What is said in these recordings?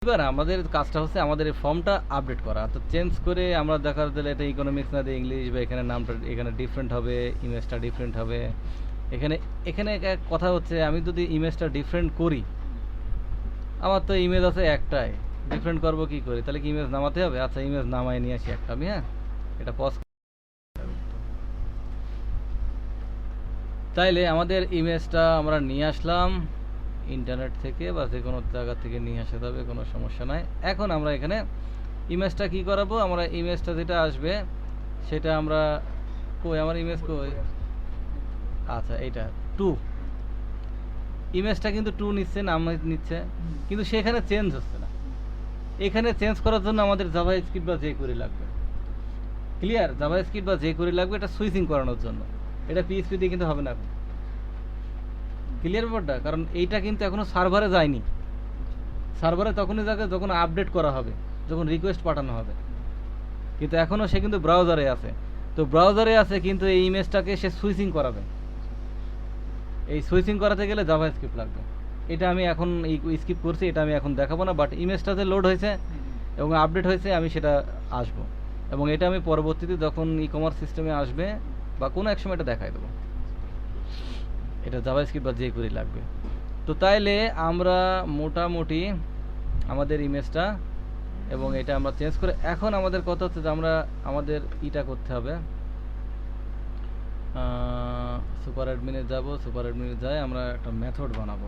এবার আমাদের কাজটা হচ্ছে আমাদের এই ফর্মটা আপডেট করা, তো চেঞ্জ করে আমরা দেখার দিলে এটা ইকোনমিক্স না দিয়ে ইংলিশ, বা এখানে নামটা এখানে ডিফারেন্ট হবে, ইমেজটা ডিফারেন্ট হবে। এখানে এখানে এক কথা হচ্ছে আমি যদি ইমেজটা ডিফারেন্ট করি, আমার তো ইমেজ আছে একটাই, ডিফারেন্ট করব কি করে? তাহলে কি ইমেজ নামাতে হবে? আচ্ছা ইমেজ নামায় নিয়ে আসি একটা আমি, হ্যাঁ এটা পজ। তাইলে আমাদের ইমেজটা আমরা নিয়ে আসলাম ইন্টারনেট থেকে বা যে কোনো জায়গা থেকে নিয়ে আসতে হবে, কোনো সমস্যা নাই। এখন আমরা এখানে ইমেজটা কি করাবো, আমরা ইমেজটা যেটা আসবে সেটা আমরা কই, আমার ইমেজ কই, আচ্ছা এইটা 2 ইমেজটা কিন্তু 2 নিচ্ছে, নাম নিচ্ছে, কিন্তু সেখানে চেঞ্জ হচ্ছে না। এখানে চেঞ্জ করার জন্য আমাদের জাভাস্ক্রিপ্ট বা jQuery লাগবে। ক্লিয়ার? জাভাস্ক্রিপ্ট বা jQuery লাগবে এটা সুইচিং করানোর জন্য। এটা পিএইচপি দিয়ে কিন্তু হবে না এখন। ক্লিয়ার ব্যাপারটা? কারণ এইটা কিন্তু এখনো সার্ভারে যায়নি। সার্ভারে তখনই যাবে যখন আপডেট করা হবে, যখন রিকোয়েস্ট পাঠানো হবে। কিন্তু এখনো সে কিন্তু ব্রাউজারে আছে। তো ব্রাউজারে আছে কিন্তু এই ইমেজটাকে সে সুইচিং করাবে। এই সুইচিং করাতে গেলে জাভাস্ক্রিপ্ট লাগবে। এটা আমি এখন স্কিপ করছি, এটা আমি এখন দেখাবো না, বাট ইমেজটা যে লোড হয়েছে এবং আপডেট হয়েছে আমি সেটা আসবো, এবং এটা আমি পরবর্তীতে যখন ই কমার্স সিস্টেমে আসবে বা কোনো এক সময় এটা দেখাই দেবো। এটা জাভাস্ক্রিপ্ট বা jQuery লাগবে। তো তাইলে আমরা মোটামুটি আমাদের ইমেজটা এবং এটা আমরা চেঞ্জ করে, এখন আমাদের কথা হচ্ছে যে আমরা আমাদের ইটা করতে হবে, সুপার অ্যাডমিনে যাব, সুপার অ্যাডমিনে যাই আমরা একটা মেথড বানাবো।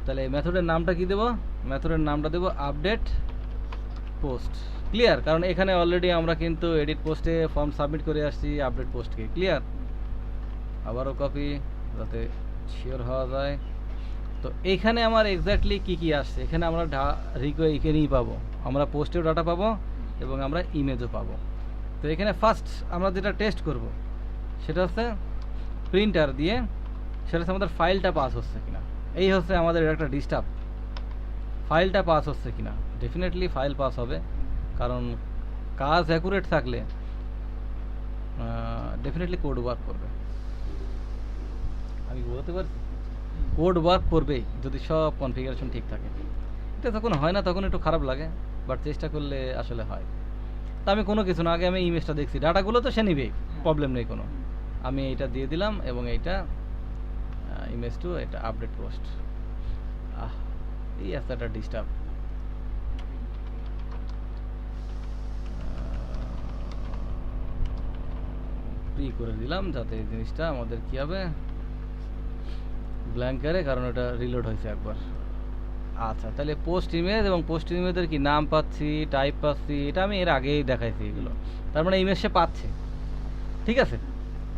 তাহলে এই মেথডের নামটা কি দেব? মেথডের নামটা দেব আপডেট পোস্ট। ক্লিয়ার? কারণ এখানে অলরেডি আমরা কিন্তু এডিট পোস্টে ফর্ম সাবমিট করে আসছি আপডেট পোস্টকে। ক্লিয়ার? আবারও কপি যাতে শিওর হওয়া যায়। তো এইখানে আমার এক্স্যাক্টলি কি কি আসছে, এখানে আমরা এখানেই পাবো, আমরা পোস্টেও ডাটা পাবো এবং আমরা ইমেজও পাবো। তো এখানে ফার্স্ট আমরা যেটা টেস্ট করব সেটা হচ্ছে প্রিন্টার দিয়ে, সেটা হচ্ছে আমাদের ফাইলটা পাস হচ্ছে কিনা। এই হচ্ছে আমাদের একটা ডিস্টার্ব, ফাইলটা পাস হচ্ছে কিনা। ডেফিনেটলি ফাইল পাস হবে, কারণ কাজ অ্যাকুরেট থাকলে ডেফিনেটলি কোড ওয়ার্ক করবে। আমি বলতে পারছি কোড ওয়ার্ক করবেই যদি সব কনফিগারেশন ঠিক থাকে। এটা যখন হয় না তখন একটু খারাপ লাগে, বাট চেষ্টা করলে আসলে হয়। তা আমি কোনো কিছু না, আগে আমি ইমেজটা দেখছি, ডাটাগুলো তো সে নিবেই, প্রবলেম নেই কোনো। আমি এইটা দিয়ে দিলাম এবং এইটা ইমেজ টু এটা আপডেট পোস্ট। এই আছে একটা ডিস্টার্ব, প্রি করে দিলাম যাতে এই জিনিসটা আমাদের কি হবে ব্ল্যাঙ্কারে, কারণ এটা রিলোড হয়েছে একবার। আচ্ছা তাহলে পোস্ট ইমেজ এবং পোস্ট ইমেজের কি নাম পাচ্ছি, টাইপ পাচ্ছি, এটা আমি এর আগেই দেখাইছি এগুলো। তার মানে ইমেজ সে পাচ্ছে, ঠিক আছে।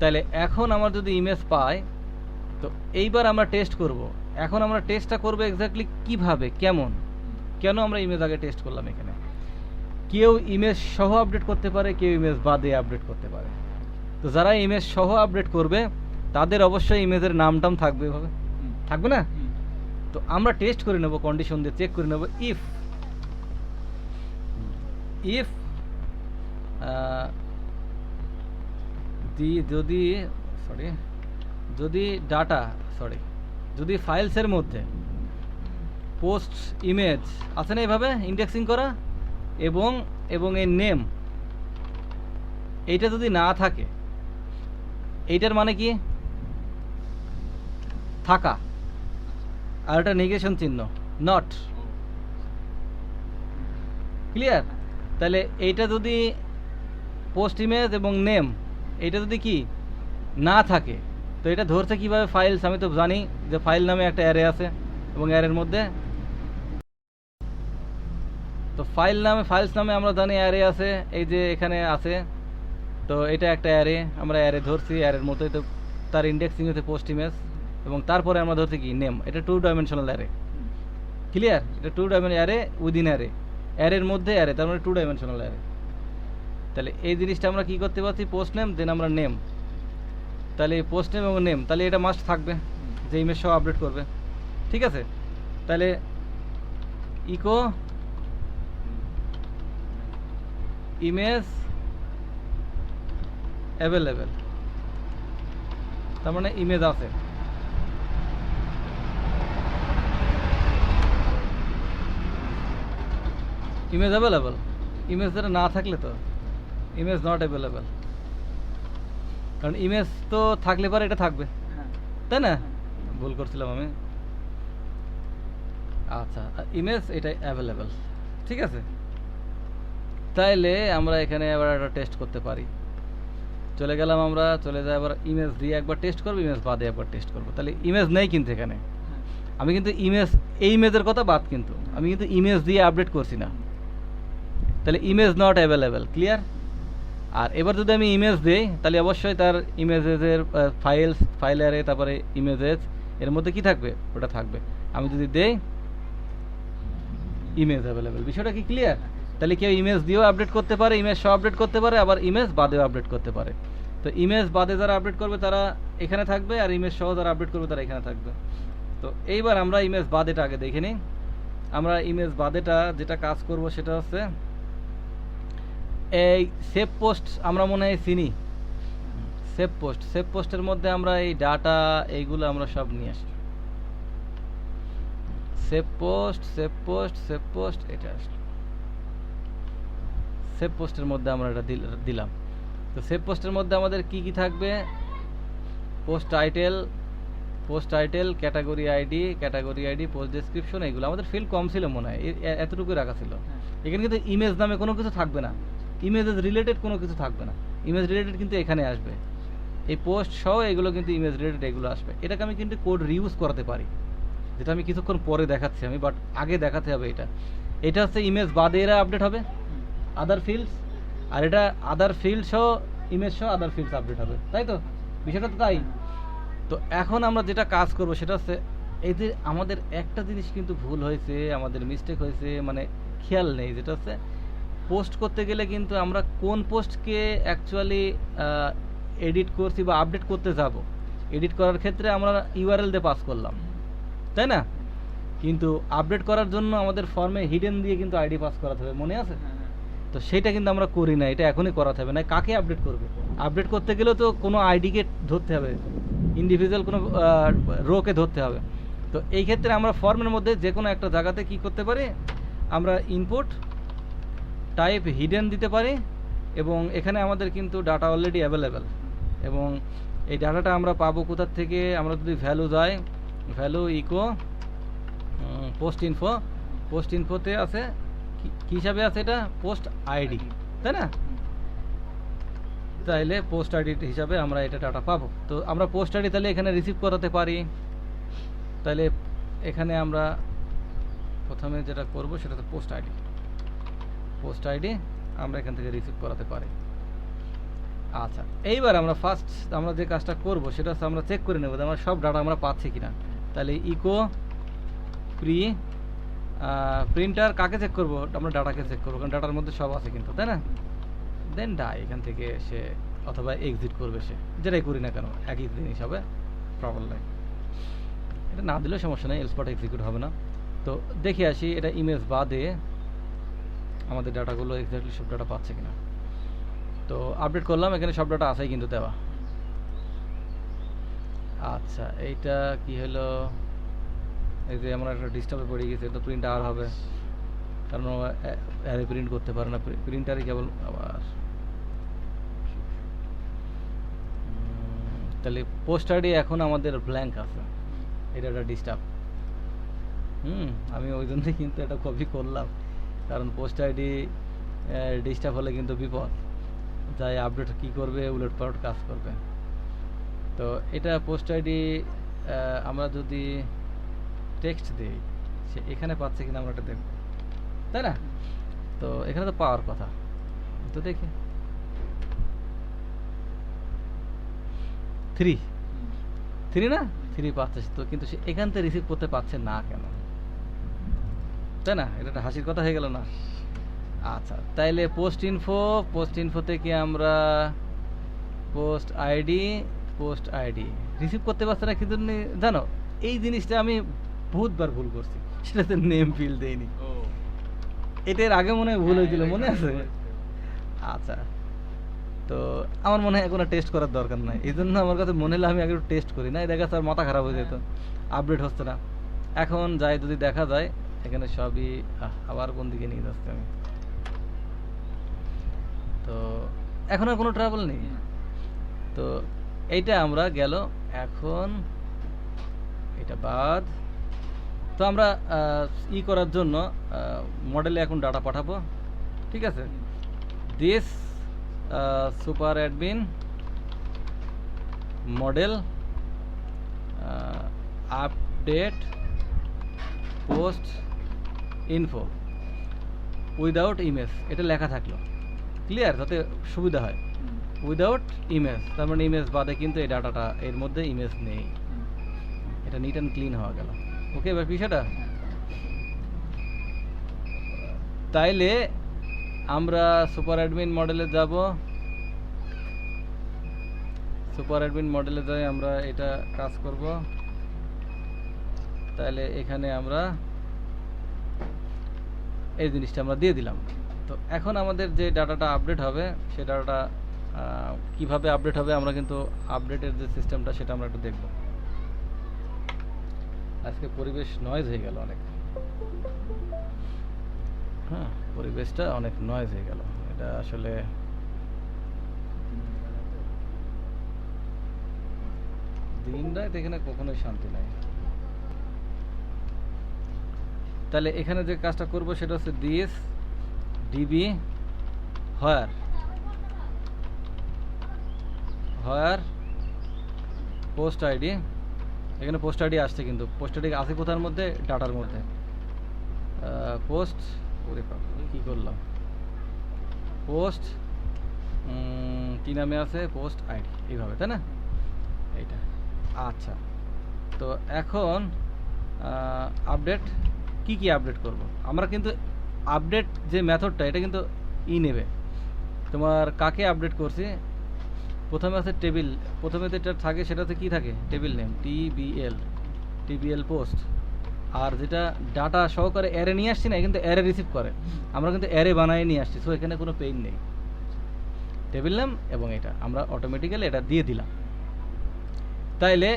তাহলে এখন আমার যদি ইমেজ পাই, তো এইবার আমরা টেস্ট করব। এখন আমরা টেস্টটা করব এক্স্যাক্টলি কিভাবে, কেমন, কেন আমরা ইমেজ আগে টেস্ট করলাম। এখানে কেউ ইমেজ সহ আপডেট করতে পারে, কেউ ইমেজ বাদে আপডেট করতে পারে। তো যারা ইমেজ সহ আপডেট করবে তাদের অবশ্যই ইমেজের নামটাম থাকবে, এভাবে থাকবে না। তো আমরা টেস্ট করে নেব, কন্ডিশন দিয়ে চেক করে নেব, ইফ যদি ফাইলসের মধ্যে পোস্ট ইমেজ আছে না এইভাবে ইন্ডেক্সিং করা এবং এই নেম এইটা যদি না থাকে, এইটার মানে কি থাকা, আর এটা নেগেশন চিহ্ন, নট। ক্লিয়ার? তাহলে এইটা যদি পোস্ট ইমেজ এবং নেম এইটা যদি কি না থাকে, তো এটা ধরছে কিভাবে ফাইলস? আমি তো জানি যে ফাইল নামে একটা অ্যারে আছে এবং অ্যারের মধ্যে, তো ফাইলস নামে আমরা জানি অ্যারে আছে, এই যে এখানে আছে। তো এটা একটা অ্যারে, আমরা অ্যারে ধরছি, অ্যারের মতোই তো তার ইন্ডেক্সিং হচ্ছে পোস্ট ইমেজ, এবং তারপরে আমরা ধরছি কি নেম। এটা 2 ডাইমেনশনাল অ্যারে। ক্লিয়ার? এটা 2 ডাইমেনশনাল অ্যারে উইদিন অ্যারে, অ্যারের মধ্যে অ্যারে, তার মানে 2 ডাইমেনশনাল অ্যারে। তাহলে এই জিনিসটা আমরা কি করতে পারছি, পোস্ট নেম দেন আমরা নেম। তাহলে এই পোস্ট নেম এবং নেম, তাহলে এটা মাস্ট থাকবে যে ইমেজ সহ আপডেট করবে, ঠিক আছে। তাহলে ইকো ইমেজ অ্যাভেলেবেল, তার মানে ইমেজ আছে। ইমেজ অ্যাভেলেবল, ইমেজ যেটা না থাকলে তো ইমেজ নট অ্যাভেলেবল, কারণ ইমেজ তো থাকলে পরে এটা থাকবে, তাই না? ভুল করছিলাম আমি। আচ্ছা, ইমেজ এটা অ্যাভেলেবল, ঠিক আছে। তাইলে আমরা এখানে আবার একটা টেস্ট করতে পারি। চলে গেলাম আমরা, চলে যাই আবার ইমেজ দিয়ে একবার টেস্ট করবো, ইমেজ বাদে একবার টেস্ট করবো। তাহলে ইমেজ নেই কিন্তু এখানে, আমি কিন্তু ইমেজ, এই ইমেজের কথা বাদ, কিন্তু আমি কিন্তু ইমেজ দিয়ে আপডেট করছি না, তাহলে ইমেজ নট অ্যাভেলেবেল, ক্লিয়ার। আর এবার যদি আমি ইমেজ দিই তাহলে অবশ্যই তার ইমেজের ফাইল অ্যারে, তারপরে ইমেজেস এর মধ্যে কি থাকবে, ওটা থাকবে। আমি যদি দেই ইমেজ অ্যাভেলেবেল, বিষয়টা কি ক্লিয়ার? তাহলে কেউ ইমেজ দিয়েও আপডেট করতে পারে, ইমেজ সহ আপডেট করতে পারে, আবার ইমেজ বাদেও আপডেট করতে পারে। তো ইমেজ বাদে যারা আপডেট করবে তারা এখানে থাকবে, আর ইমেজ সহ যারা আপডেট করবে তারা এখানে থাকবে। তো এইবার আমরা ইমেজ বাদেটা আগে দেখে নিই। আমরা ইমেজ বাদেটা যেটা কাজ করব সেটা হচ্ছে এই সেভ পোস্ট, আমরা মনে হয় চিনি সেভ পোস্ট। সেভ পোস্টের মধ্যে আমরা এই ডাটা এইগুলো আমরা সব নিয়ে আসি। Save post, save post, save post, এটা আসলো সেভ পোস্টের মধ্যে আমরা এটা দিলাম। তো সেভ পোস্টের মধ্যে আমাদের কি কি থাকবে, post title, category ID, post description, এগুলো আমাদের ফিল্ড কম ছিল মনে হয়, এতটুকু রাখা ছিল। এখানে কিন্তু ইমেজ নামে কোনো কিছু থাকবে না, ইমেজেস রিলেটেড কোনো কিছু থাকবে না। ইমেজ রিলেটেড কিন্তু এখানে আসবে, এই পোস্ট সহ এগুলো কিন্তু ইমেজ রিলেটেড এগুলো আসবে। এটাকে আমি কিন্তু কোড রিউজ করাতে পারি, যেটা আমি কিছুক্ষণ পরে দেখাচ্ছি আমি, বাট আগে দেখাতে হবে। এটা হচ্ছে ইমেজ বাদে এরা আপডেট হবে আদার ফিল্ডস, আর এটা আদার ফিল্ড সহ ইমেজ সহ আদার ফিল্ডস আপডেট হবে, তাই তো? বিষয়টা তো তাই। তো এখন আমরা যেটা কাজ করব সেটা হচ্ছে, এই যে আমাদের একটা জিনিস কিন্তু ভুল হয়েছে, আমাদের মিস্টেক হয়েছে, মানে খেয়াল নেই, যেটা হচ্ছে পোস্ট করতে গেলে কিন্তু আমরা কোন পোস্টকে অ্যাকচুয়ালি এডিট করছি বা আপডেট করতে যাব, এডিট করার ক্ষেত্রে আমরা ইউআরএল দিয়ে পাস করলাম, তাই না? কিন্তু আপডেট করার জন্য আমাদের ফর্মে হিডেন দিয়ে কিন্তু আইডি পাস করাতে হবে, মনে আছে? তো সেটা কিন্তু আমরা করি না, এটা এখনই করাতে হবে। না কাকে আপডেট করবে, আপডেট করতে গেলেও তো কোনো আইডিকে ধরতে হবে, ইন্ডিভিজুয়াল কোনো রোকে ধরতে হবে। তো এই ক্ষেত্রে আমরা ফর্মের মধ্যে যে কোনো একটা জায়গাতে কি করতে পারি, আমরা ইনপুট টাইপ হিডেন দিতে পারি, এবং এখানে আমাদের কিন্তু ডাটা অলরেডি অ্যাভেলেবেল, এবং এই ডাটাটা আমরা পাবো কোথার থেকে, আমরা যদি ভ্যালু যাই, ভ্যালু ইকো পোস্ট ইনফোতে আছে, কি হিসাবে আছে এটা, পোস্ট আইডি, তাই না? তাইলে পোস্ট আইডি হিসাবে আমরা এটা ডাটা পাবো। তো আমরা পোস্ট আইডি তাহলে এখানে রিসিভ করাতে পারি। তাহলে এখানে আমরা প্রথমে যেটা করব সেটা হচ্ছে পোস্ট আইডি আমরা এখান থেকে রিসিভ করাতে পারি। আচ্ছা, এইবার আমরা ফার্স্ট আমরা যে কাজটা করব সেটা হচ্ছে আমরা চেক করে নেব যে আমরা সব ডাটা আমরা পাচ্ছি কিনা। তাহলে ইকো প্রিন্টার কাকে চেক করব, আমরা ডাটাকে চেক করবো, কারণ ডাটার মধ্যে সব আছে কিন্তু, তাই না? দেন এখান থেকে সে অথবা এক্সিট করবে, সে যেটাই করি না কেন একই জিনিস হবে, প্রবলেম নাই। এটা না দিলেও সমস্যা নেই, এলস পট এক্সিকিউট হবে না। তো দেখে আসি এটা ইমেজ বাদে আমাদের ডাটাগুলো এক্স্যাক্টলি সব ডাটা পাচ্ছে কিনা। তো আপডেট করলাম, এখানে সব ডাটা আছেই কিন্তু দেওয়া। আচ্ছা, এইটা কি হলো, এই যে আমরা একটা ডিস্টার্বে পড়ে গেছি, এটা প্রিন্ট আর হবে, কারণ অ্যারে প্রিন্ট করতে পারে না, প্রিন্টারই কেবল। আবার তাহলে পোস্ট আইডি এখন আমাদের ব্ল্যাঙ্ক আছে, এটা একটা ডিস্টার্ব। আমি ওই জন্যই কিন্তু এটা কপি করলাম, কারণ পোস্ট আইডি ডিস্টার্ব হলে কিন্তু বিপদ, যাই আপডেট কি করবে, উলট পালট কাজ করবে। তো এটা পোস্ট আইডি আমরা যদি টেক্সট দিই, সে এখানে পাচ্ছে কিনা আমরা এটা দেখব, তাই না? তো এখানে তো পাওয়ার কথা, তো দেখি 3 না, 3 পাচ্ছে তো, কিন্তু সে এখান থেকে রিসিভ করতে পারছে না কেন, তাই না? এটা একটা হাসির কথা হয়ে গেল না? আচ্ছা, তাইলে পোস্ট ইনফো থেকে আমরা পোস্ট আইডি রিসিভ করতে পারছে না, কিন্তু জানো এই জিনিসটা আমি বহুতবার ভুল করছি, সেটাতে নেম ফিল্ড দেইনি। এটার আগে মনে হয় ভুল হয়েছিল, মনে আছে? আচ্ছা, তো আমার মনে হয় এখন টেস্ট করার দরকার নাই, এই জন্য আমার কাছে মনে হলো আমি আগে টেস্ট করি না, দেখা যাচ্ছে আর মাথা খারাপ হয়ে যেত, আপডেট হচ্ছে না। এখন যাই যদি দেখা যায় এখানে সবই আবার কোন দিকে নিয়ে যাচ্ছি আমি। তো এখন আর কোনো ট্রাবল নেই। তো এইটা আমরা গেল, এখন এটা বাদ। তো আমরা করার জন্য মডেলে এখন ডাটা পাঠাবো, ঠিক আছে। This super admin model update post info without image, এটা লেখা থাকলো ক্লিয়ার, যাতে সুবিধা হয়। উইদাউট ইমেজ, তার মানে ইমেজ বাদে কিন্তু এই ডাটাটা এর মধ্যে ইমেজ নেই। এটা নিট অ্যান্ড ক্লিন হওয়া গেল। ওকে, এবার বিষয়টা তাইলে আমরা সুপার অ্যাডমিন মডেলে যাব। সুপার অ্যাডমিন মডেলে যাই, আমরা এটা কাজ করব। তাহলে এখানে আমরা এই জিনিসটা আমরা দিয়ে দিলাম। তো এখন আমাদের যে ডাটাটা আপডেট হবে, সেই ডাটাটা কিভাবে আপডেট হবে আমরা কিন্তু আপডেটের যে সিস্টেমটা সেটা আমরা একটু দেখব। আজকে পরিবেশ নয়েজ হয়ে গেল অনেক, হ্যাঁ পরিবেশটা অনেক নয়েজ হয়ে গেল। এটা আসলে দিন রাত এখানে কখনোই শান্তি নাই। তাহলে এখানে যে কাজটা করব সেটা হচ্ছে this DB where post ID. এখানে পোস্ট আইডি আসছে, কিন্তু পোস্ট আইডি আছে কোথার মধ্যে? ডাটার মধ্যে। পোস্ট, ওরে কি করলাম, পোস্ট কি নামে আছে? পোস্ট আইডি, এইভাবে, তাই না? এইটা আচ্ছা। তো এখন আপডেট কি আপডেট করব আমরা, কিন্তু আপডেট যে মেথডটা এটা কিন্তু নেবে। তোমার কাকে আপডেট করছি? প্রথমে আছে টেবিল, প্রথমে যেটা থাকে সেটা হচ্ছে কি থাকে? Table name TBL post. আর যেটা ডাটা সহকারে অ্যারে নিয়ে আসছি না, কিন্তু অ্যারে রিসিভ করে, আমরা কিন্তু অ্যারে বানায় নিয়ে আসছি। সো এখানে কোনো পেইন নেই। টেবিল নেম এবং এটা আমরা অটোমেটিক্যালি এটা দিয়ে দিলাম। তাইলে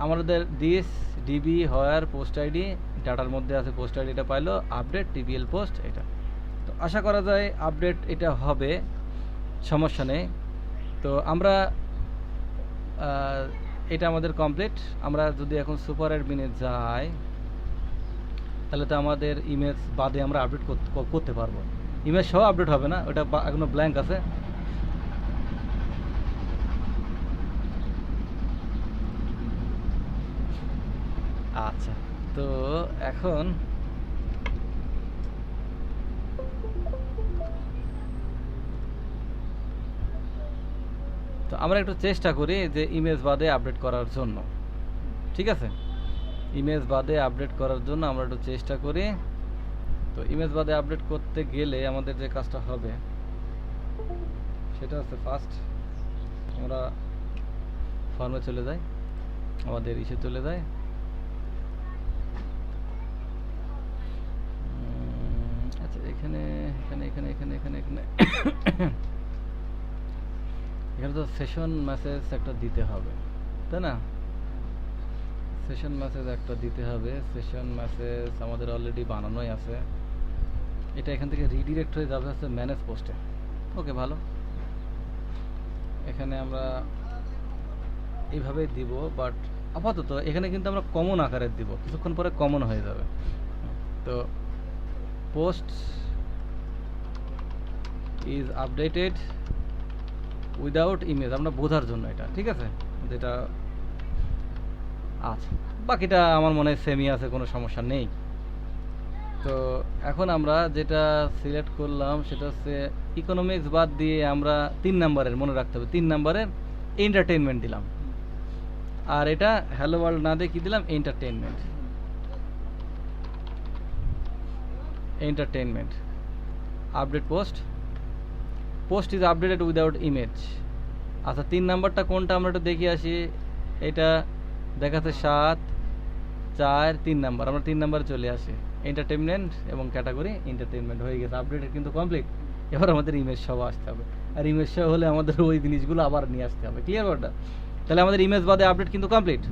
আমাদের this DB where post ID, ডাটার মধ্যে আছে পোস্ট আইডিটা পাইলো, আপডেট টিবিএল পোস্ট এটা। তো আশা করা যায় আপডেট এটা হবে, সমস্যা নেই। তো আমরা এটা আমাদের কমপ্লিট। আমরা যদি এখন সুপার অ্যাডমিনে যাই, তাহলে তো আমাদের ইমেজ বাদে আমরা আপডেট করতে পারবো। ইমেজ সহ আপডেট হবে না, ওটা এখনো ব্ল্যাঙ্ক আছে। আচ্ছা, তো এখন তো আমরা একটু চেষ্টা করি যে ইমেজ বাদে আপডেট করার জন্য, ঠিক আছে? ইমেজ বাদে আপডেট করার জন্য আমরা একটু চেষ্টা করি। তো ইমেজ বাদে আপডেট করতে গেলে আমাদের যে কাজটা হবে সেটা হচ্ছে, ফার্স্ট আমরা ফর্মে চলে যাই, আমাদের ইসে চলে যাই। আচ্ছা, এখানে এখানে এখানে এখানে এখানে এখানে এখানে তো সেশন মেসেজ একটা দিতে হবে, তাই না? সেশন মেসেজ একটা দিতে হবে। সেশন মেসেজ আমাদের অলরেডি বানানোই আছে। এটা এখান থেকে রিডিরেক্ট হয়ে যাবে হচ্ছে ম্যানেজ পোস্টে। ওকে, ভালো। এখানে আমরা এইভাবে দিব, বাট আপাতত এখানে কিন্তু আমরা কমন আকারে দিব, কিছুক্ষণ পরে কমন হয়ে যাবে। তো post is updated without image, আমরা বোঝার জন্য এটা, ঠিক আছে? যেটা আচ্ছা, বাকিটা আমার মনে হয় সেমই আছে, কোনো সমস্যা নেই। তো এখন আমরা যেটা সিলেক্ট করলাম সেটা হচ্ছে ইকোনমিক্স বাদ দিয়ে আমরা 3 নাম্বারের, মনে রাখতে হবে 3 নাম্বারের এন্টারটেইনমেন্ট দিলাম। আর এটা হ্যালো ওয়ার্ল্ড না দিয়ে কি দিলাম? Entertainment. Update post is updated without image. আচ্ছা, 3 নাম্বারটা কোনটা আমরা একটু দেখে আসি। এটা দেখাচ্ছে 7 4 3 নাম্বার, আমরা 3 নাম্বারে চলে আসি। এন্টারটেইনমেন্ট এবং ক্যাটাগরি এন্টারটেইনমেন্ট হয়ে গেছে, আপডেটেড কিন্তু কমপ্লিট। এবার আমাদের ইমেজ সহ আসতে হবে, আর ইমেজ সহ হলে আমাদের ওই জিনিসগুলো আবার নিয়ে আসতে হবে। ক্লিয়ার ব্যাপারটা? তাহলে আমাদের ইমেজ বাদে আপডেট কিন্তু কমপ্লিট।